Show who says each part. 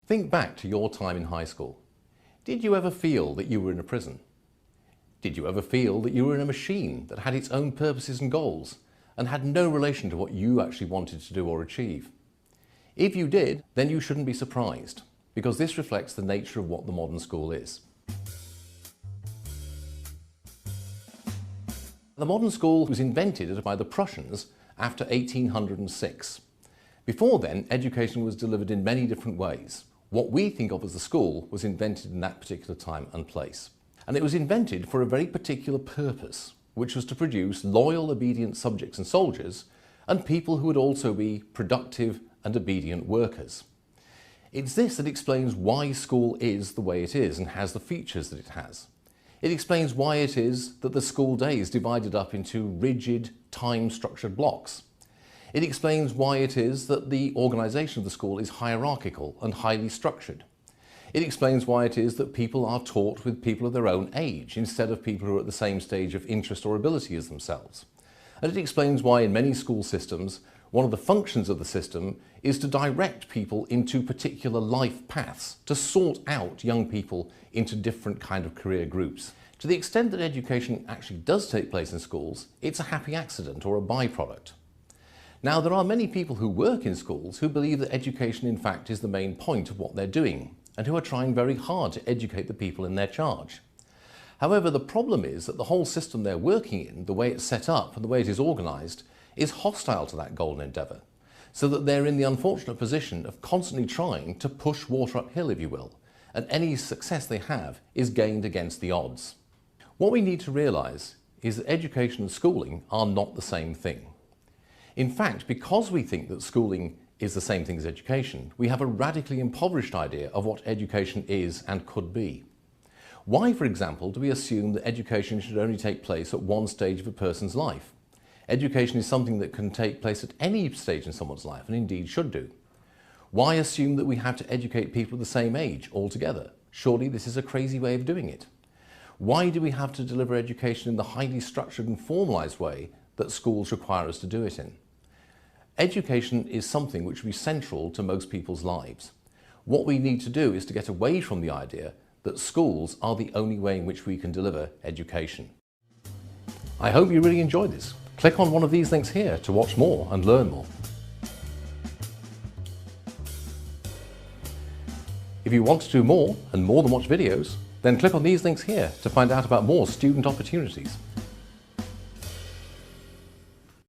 Speaker 1: Think back to your time in high school. Did you ever feel that you were in a prison? Did you ever feel that you were in a machine that had its own purposes and goals and had no relation to what you actually wanted to do or achieve? If you did, then you shouldn't be surprised, because this reflects the nature of what the modern school is. The modern school was invented by the Prussians after 1806. Before then, education was delivered in many different ways. What we think of as the school was invented in that particular time and place. And it was invented for a very particular purpose, which was to produce loyal, obedient subjects and soldiers, and people who would also be productive and obedient workers. It's this that explains why school is the way it is and has the features that it has. It explains why it is that the school day is divided up into rigid, time-structured blocks. It explains why it is that the organisation of the school is hierarchical and highly structured. It explains why it is that people are taught with people of their own age instead of people who are at the same stage of interest or ability as themselves. And it explains why in many school systems, one of the functions of the system is to direct people into particular life paths, to sort out young people into different kind of career groups. To the extent that education actually does take place in schools, it's a happy accident or a byproduct. Now, there are many people who work in schools who believe that education in fact is the main point of what they're doing and who are trying very hard to educate the people in their charge. However, the problem is that the whole system they're working in, the way it's set up and the way it is organised, is hostile to that goal and endeavour, so that they're in the unfortunate position of constantly trying to push water uphill, if you will, and any success they have is gained against the odds. What we need to realise is that education and schooling are not the same thing. In fact, because we think that schooling is the same thing as education, we have a radically impoverished idea of what education is and could be. Why, for example, do we assume that education should only take place at one stage of a person's life? Education is something that can take place at any stage in someone's life, and indeed should do. Why assume that we have to educate people of the same age altogether? Surely this is a crazy way of doing it. Why do we have to deliver education in the highly structured and formalised way that schools require us to do it in? Education is something which will be central to most people's lives. What we need to do is to get away from the idea that schools are the only way in which we can deliver education. I hope you really enjoyed this. Click on one of these links here to watch more and learn more. If you want to do more and more than watch videos, then click on these links here to find out about more student opportunities.